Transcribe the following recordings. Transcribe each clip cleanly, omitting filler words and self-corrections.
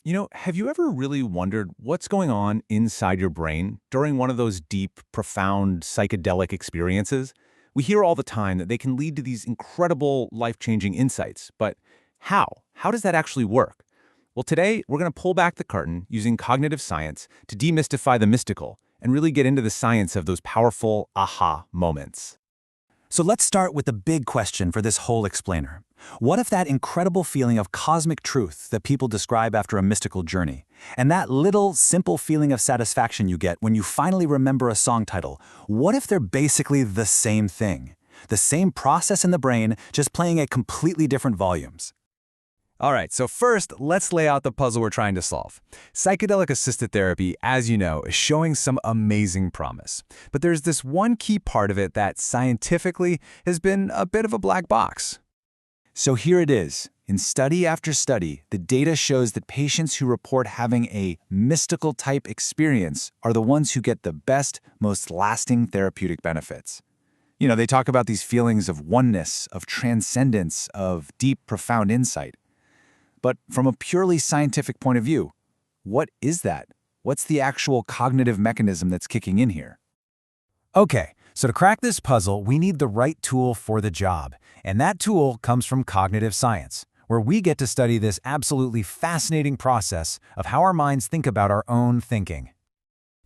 Have you ever really wondered what's going on inside your brain during one of those deep, profound psychedelic experiences? We hear all the time that they can lead to these incredible, life-changing insights, but how? How does that actually work? Well, today we're going to pull back the curtain using cognitive science to demystify the mystical and really get into the science of those powerful aha moments. So let's start with the big question for this whole explainer. What if that incredible feeling of cosmic truth that people describe after a mystical journey, and that little, simple feeling of satisfaction you get when you finally remember a song title, what if they're basically the same thing? The same process in the brain, just playing at completely different volumes. All right, so first, let's lay out the puzzle we're trying to solve. Psychedelic-assisted therapy, as you know, is showing some amazing promise. But there's this one key part of it that scientifically has been a bit of a black box. So here it is. In study after study, the data shows that patients who report having a mystical type experience are the ones who get the best, most lasting therapeutic benefits. They talk about these feelings of oneness, of transcendence, of deep, profound insight. But from a purely scientific point of view, what is that? What's the actual cognitive mechanism that's kicking in here? Okay, so to crack this puzzle, we need the right tool for the job. And that tool comes from cognitive science, where we get to study this absolutely fascinating process of how our minds think about our own thinking.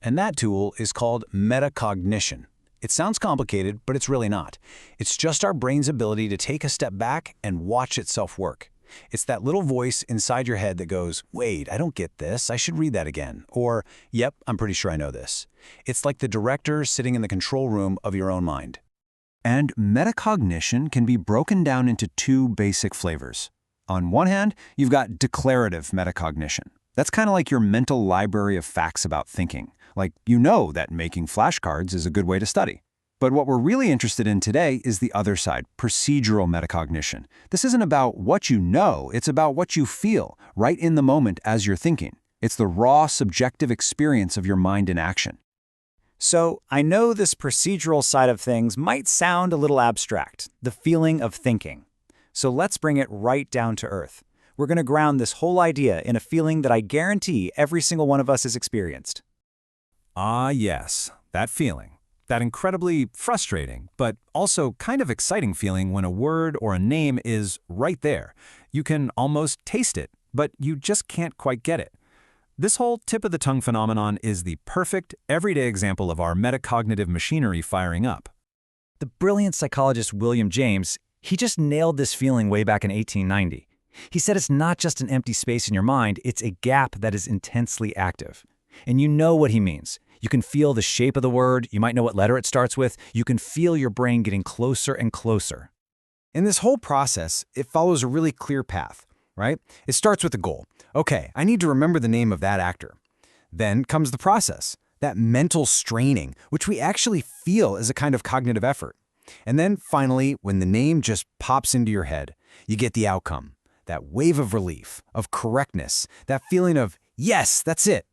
And that tool is called metacognition. It sounds complicated, but it's really not. It's just our brain's ability to take a step back and watch itself work. It's that little voice inside your head that goes, wait, I don't get this, I should read that again. Or, yep, I'm pretty sure I know this. It's like the director sitting in the control room of your own mind. And metacognition can be broken down into two basic flavors. On one hand, you've got declarative metacognition. That's kind of like your mental library of facts about thinking. Like, you know that making flashcards is a good way to study. But what we're really interested in today is the other side, procedural metacognition. This isn't about what you know, it's about what you feel, right in the moment as you're thinking. It's the raw, subjective experience of your mind in action. So, I know this procedural side of things might sound a little abstract, the feeling of thinking. So let's bring it right down to earth. We're going to ground this whole idea in a feeling that I guarantee every single one of us has experienced. Ah, yes, that feeling. That incredibly frustrating, but also kind of exciting feeling when a word or a name is right there. You can almost taste it, but you just can't quite get it. This whole tip-of-the-tongue phenomenon is the perfect, everyday example of our metacognitive machinery firing up. The brilliant psychologist William James, he just nailed this feeling way back in 1890. He said it's not just an empty space in your mind, it's a gap that is intensely active. And you know what he means. You can feel the shape of the word, you might know what letter it starts with, you can feel your brain getting closer and closer. In this whole process, it follows a really clear path, right? It starts with the goal. Okay, I need to remember the name of that actor. Then comes the process, that mental straining, which we actually feel as a kind of cognitive effort. And then finally, when the name just pops into your head, you get the outcome, that wave of relief, of correctness, that feeling of, yes, that's it.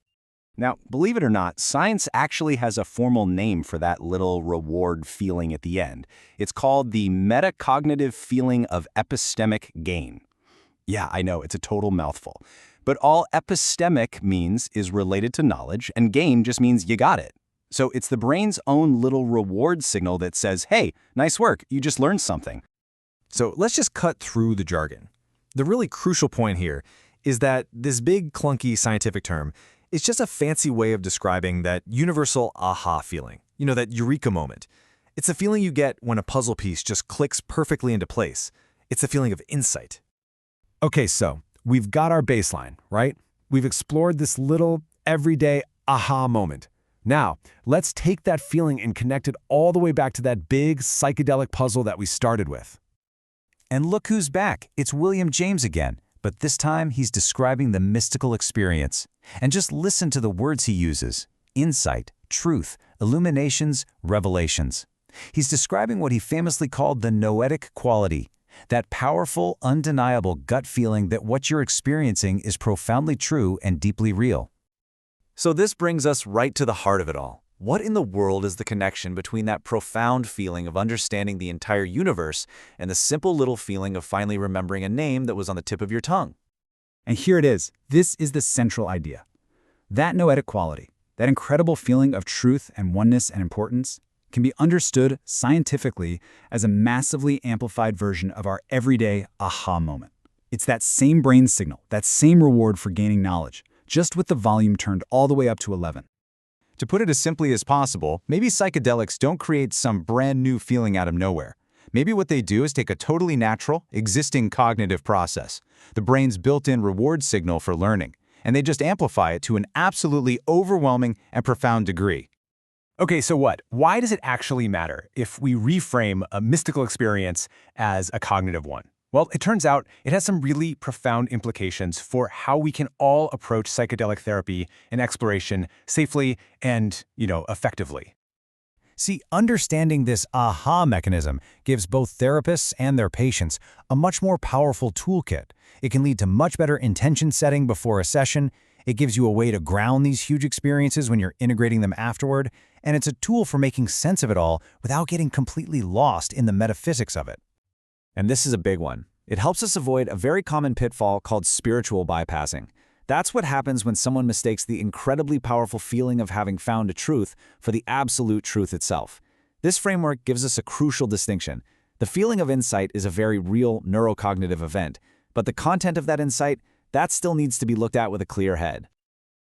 Now, believe it or not, science actually has a formal name for that little reward feeling at the end. It's called the metacognitive feeling of epistemic gain. Yeah, I know, it's a total mouthful. But all epistemic means is related to knowledge, and gain just means you got it. So it's the brain's own little reward signal that says, hey, nice work, you just learned something. So let's just cut through the jargon. The really crucial point here is that this big, clunky scientific term is just a fancy way of describing that universal aha feeling, that eureka moment. It's a feeling you get when a puzzle piece just clicks perfectly into place. It's a feeling of insight. Okay, so we've got our baseline, right? We've explored this little, everyday aha moment. Now, let's take that feeling and connect it all the way back to that big psychedelic puzzle that we started with. And look who's back. It's William James again. But this time he's describing the mystical experience. And just listen to the words he uses: insight, truth, illuminations, revelations. He's describing what he famously called the noetic quality, that powerful, undeniable gut feeling that what you're experiencing is profoundly true and deeply real. So this brings us right to the heart of it all. What in the world is the connection between that profound feeling of understanding the entire universe and the simple little feeling of finally remembering a name that was on the tip of your tongue? And here it is. This is the central idea. That noetic quality, that incredible feeling of truth and oneness and importance, can be understood scientifically as a massively amplified version of our everyday aha moment. It's that same brain signal, that same reward for gaining knowledge, just with the volume turned all the way up to 11. To put it as simply as possible, maybe psychedelics don't create some brand new feeling out of nowhere. Maybe what they do is take a totally natural, existing cognitive process, the brain's built-in reward signal for learning, and they just amplify it to an absolutely overwhelming and profound degree. Okay, so what? Why does it actually matter if we reframe a mystical experience as a cognitive one? Well, it turns out it has some really profound implications for how we can all approach psychedelic therapy and exploration safely and, effectively. See, understanding this aha mechanism gives both therapists and their patients a much more powerful toolkit. It can lead to much better intention setting before a session. It gives you a way to ground these huge experiences when you're integrating them afterward. And it's a tool for making sense of it all without getting completely lost in the metaphysics of it. And this is a big one. It helps us avoid a very common pitfall called spiritual bypassing. That's what happens when someone mistakes the incredibly powerful feeling of having found a truth for the absolute truth itself. This framework gives us a crucial distinction. The feeling of insight is a very real neurocognitive event, but the content of that insight, that still needs to be looked at with a clear head.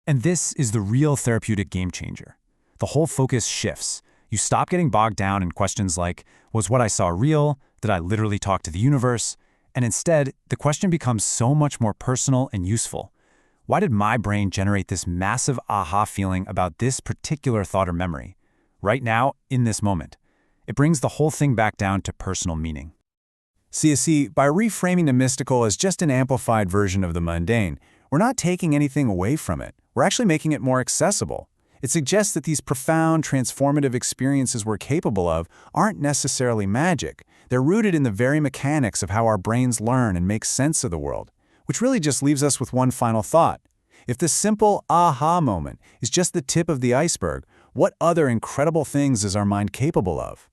And this is the real therapeutic game changer. The whole focus shifts. You stop getting bogged down in questions like, was what I saw real? Did I literally talk to the universe? And instead, the question becomes so much more personal and useful. Why did my brain generate this massive aha feeling about this particular thought or memory? Right now, in this moment. It brings the whole thing back down to personal meaning. See, by reframing the mystical as just an amplified version of the mundane, we're not taking anything away from it. We're actually making it more accessible. It suggests that these profound, transformative experiences we're capable of aren't necessarily magic. They're rooted in the very mechanics of how our brains learn and make sense of the world, which really just leaves us with one final thought. If the simple aha moment is just the tip of the iceberg, what other incredible things is our mind capable of?